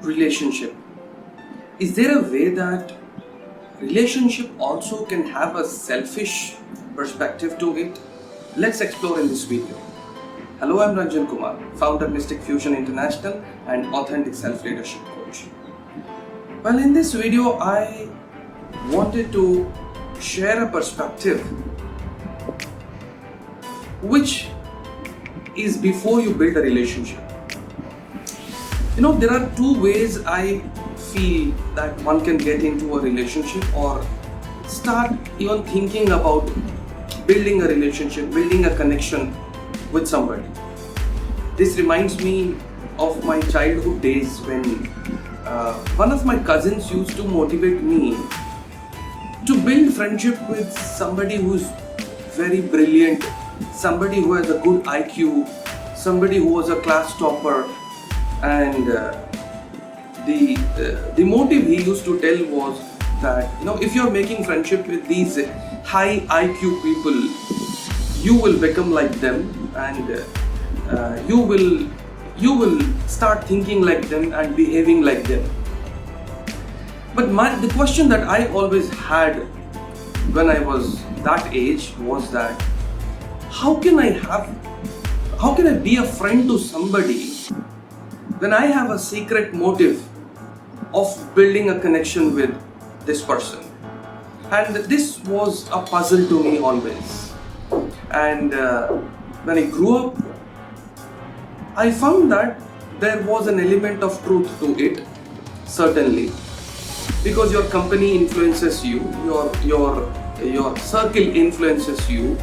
relationship. Is there a way that relationship also can have a selfish perspective to it? Let's explore in this video. Hello, I'm Ranjan Kumar, founder Mysticfusion International and authentic self-leadership coach. Well, in this video, I wanted to share a perspective which is before you build a relationship. There are two ways I feel that one can get into a relationship or start even thinking about building a relationship, building a connection with somebody. This reminds me of my childhood days when one of my cousins used to motivate me to build friendship with somebody who's very brilliant, somebody who has a good IQ, somebody who was a class topper, and the motive he used to tell was that if you're making friendship with these high IQ people, you will become like them, and you will start thinking like them and behaving like them. But the question that I always had when I was that age was that how can I be a friend to somebody when I have a secret motive of building a connection with this person? And this was a puzzle to me always. And when I grew up, I found that there was an element of truth to it, certainly, because your company influences you, your circle influences you,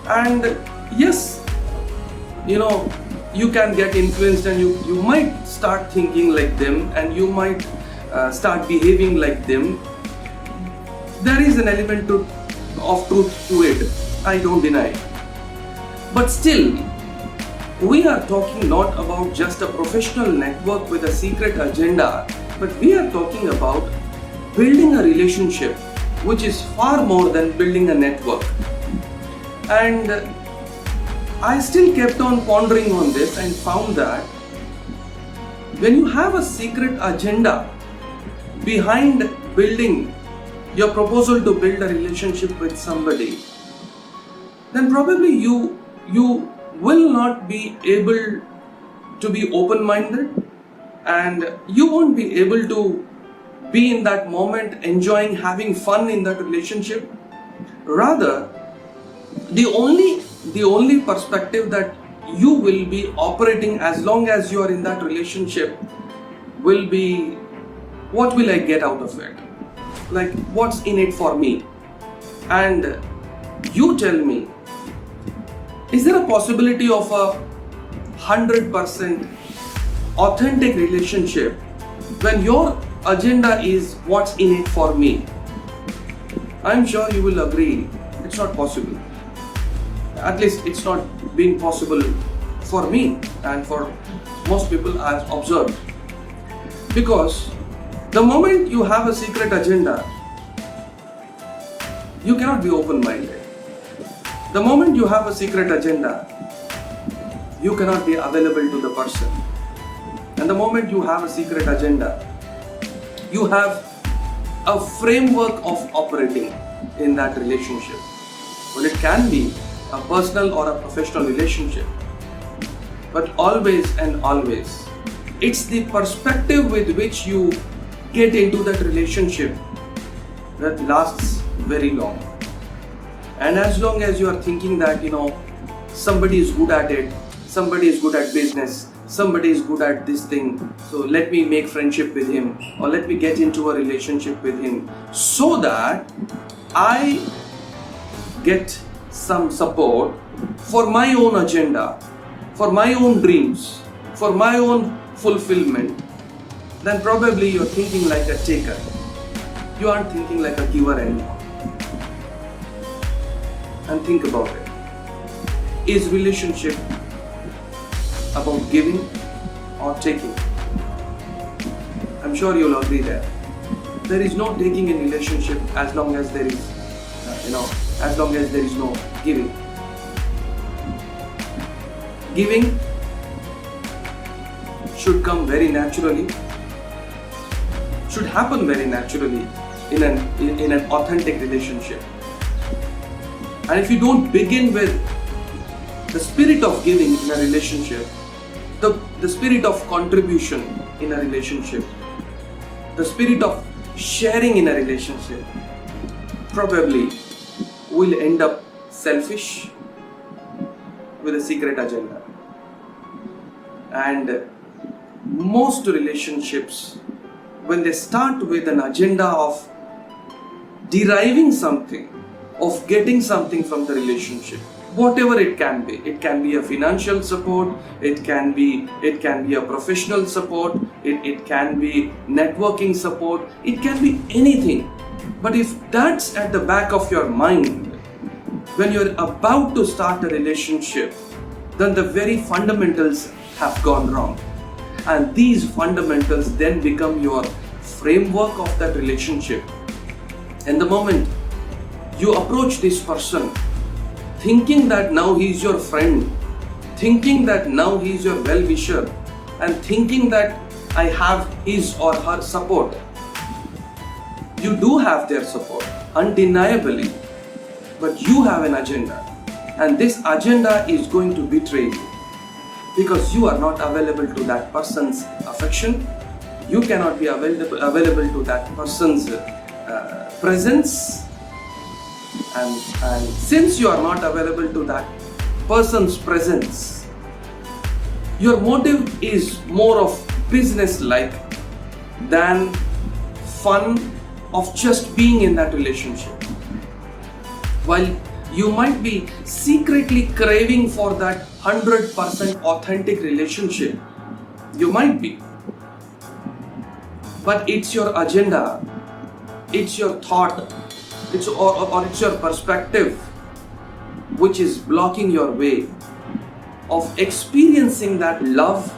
and yes, you can get influenced and you might start thinking like them and you might start behaving like them. There is an element of truth to it, I don't deny. But still, we are talking not about just a professional network with a secret agenda, but we are talking about building a relationship which is far more than building a network. And I still kept on pondering on this and found that when you have a secret agenda behind building your proposal to build a relationship with somebody, then probably you will not be able to be open-minded, and you won't be able to be in that moment enjoying having fun in that relationship. Rather, the only perspective that you will be operating as long as you are in that relationship will be, what will I get out of it? Like, what's in it for me? And you tell me, is there a possibility of a 100% authentic relationship when your agenda is what's in it for me? I'm sure you will agree it's not possible. At least it's not been possible for me and for most people I've observed. Because the moment you have a secret agenda, you cannot be open-minded. The moment you have a secret agenda, you cannot be available to the person. And the moment you have a secret agenda, you have a framework of operating in that relationship. Well, it can be a personal or a professional relationship, but always and always, it's the perspective with which you get into that relationship that lasts very long. And as long as you are thinking that somebody is good at it, somebody is good at business, somebody is good at this thing, so let me make friendship with him, or let me get into a relationship with him so that I get some support for my own agenda, for my own dreams, for my own fulfillment, then probably you're thinking like a taker. You aren't thinking like a giver anymore. And think about it. Is relationship about giving or taking? I'm sure you'll agree there. There is no taking in relationship as long as there is, as long as there is no giving. Giving should come very naturally, should happen very naturally in an authentic relationship. And if you don't begin with the spirit of giving in a relationship, the spirit of contribution in a relationship, the spirit of sharing in a relationship, probably will end up selfish with a secret agenda. And most relationships, when they start with an agenda of deriving something, of getting something from the relationship, whatever it can be a financial support, it can be a professional support, it can be networking support, it can be anything. But if that's at the back of your mind when you're about to start a relationship, then the very fundamentals have gone wrong. And these fundamentals then become your framework of that relationship. And the moment you approach this person thinking that now he's your friend, thinking that now he's your well-wisher, and thinking that I have his or her support, you do have their support, undeniably, but you have an agenda, and this agenda is going to betray you because you are not available to that person's affection, you cannot be available to that person's presence, and since you are not available to that person's presence, your motive is more of business-like than fun of just being in that relationship. While you might be secretly craving for that 100% authentic relationship, you might be, but it's your agenda, it's your thought, it's your perspective which is blocking your way of experiencing that love,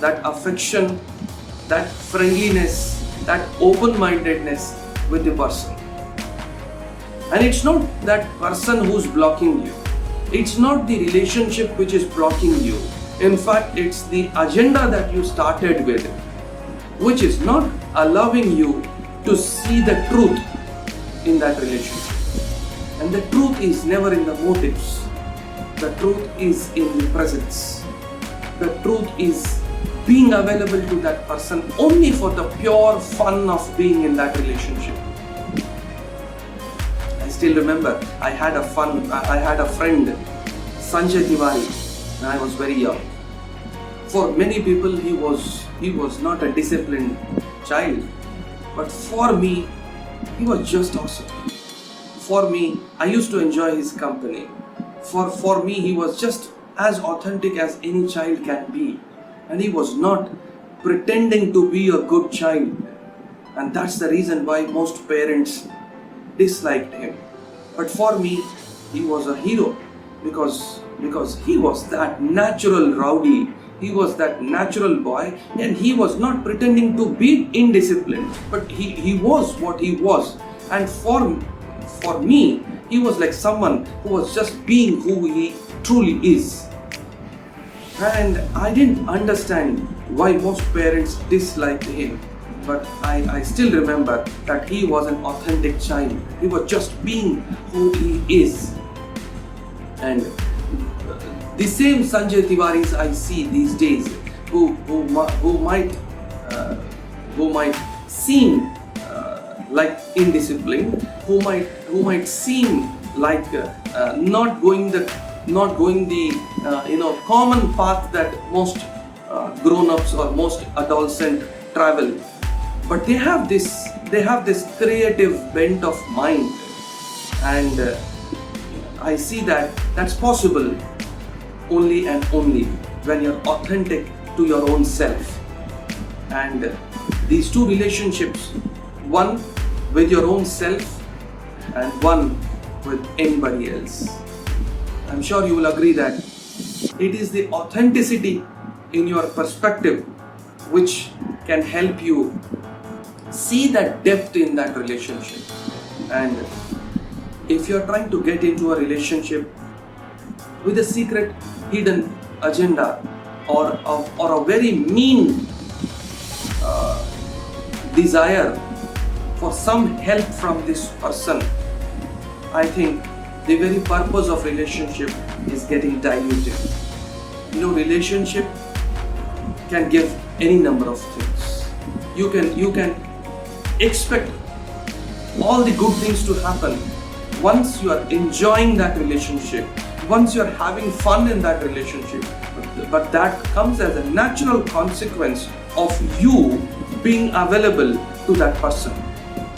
that affection, that friendliness, that open-mindedness with the person. And it's not that person who's blocking you. It's not the relationship which is blocking you. In fact, it's the agenda that you started with, which is not allowing you to see the truth in that relationship. And the truth is never in the motives. The truth is in the presence. The truth is being available to that person only for the pure fun of being in that relationship. I still remember I had a friend, Sanjay Tiwari, when I was very young. For many people he was not a disciplined child, but for me he was just awesome. For me, I used to enjoy his company. For me, he was just as authentic as any child can be. And he was not pretending to be a good child. And that's the reason why most parents disliked him. But for me, he was a hero because he was that natural rowdy. He was that natural boy, and he was not pretending to be indisciplined. But he was what he was. And for me, he was like someone who was just being who he truly is. And I didn't understand why most parents disliked him. But I still remember that he was an authentic child. He was just being who he is. And the same Sanjay Tiwaris I see these days, who might seem like indisciplined, who might seem like not going the common path that most grown-ups or most adolescents travel, but they have this creative bent of mind, and I see that that's possible only and only when you're authentic to your own self. And these two relationships, one with your own self and one with anybody else, I'm sure you will agree that it is the authenticity in your perspective which can help you see that depth in that relationship. And if you're trying to get into a relationship with a secret hidden agenda or a very mean desire for some help from this person, I think the very purpose of relationship is getting diluted. Relationship can give any number of things. You can expect all the good things to happen once you are enjoying that relationship, once you are having fun in that relationship. But that comes as a natural consequence of you being available to that person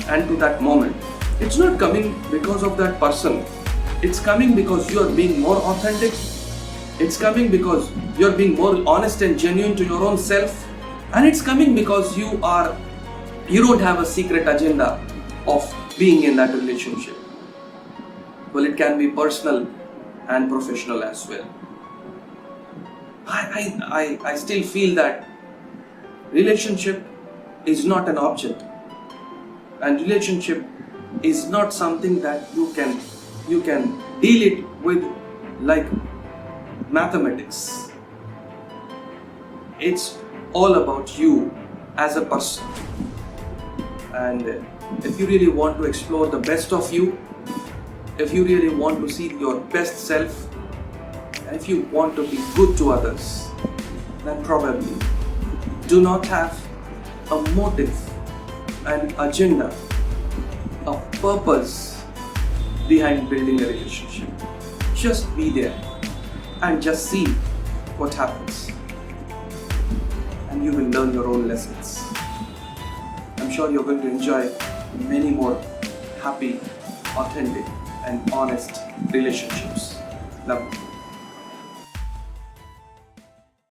and to that moment. It's not coming because of that person. It's coming because you are being more authentic. It's coming because you're being more honest and genuine to your own self. And it's coming because you don't have a secret agenda of being in that relationship. Well, it can be personal and professional as well. I still feel that relationship is not an object, and relationship is not something that you can deal it with like mathematics. It's all about you as a person. And if you really want to explore the best of you, if you really want to see your best self, and if you want to be good to others, then probably do not have a motive, an agenda, a purpose behind building a relationship. Just be there and just see what happens, and you will learn your own lessons. I'm sure you're going to enjoy many more happy, authentic and honest relationships. Love you.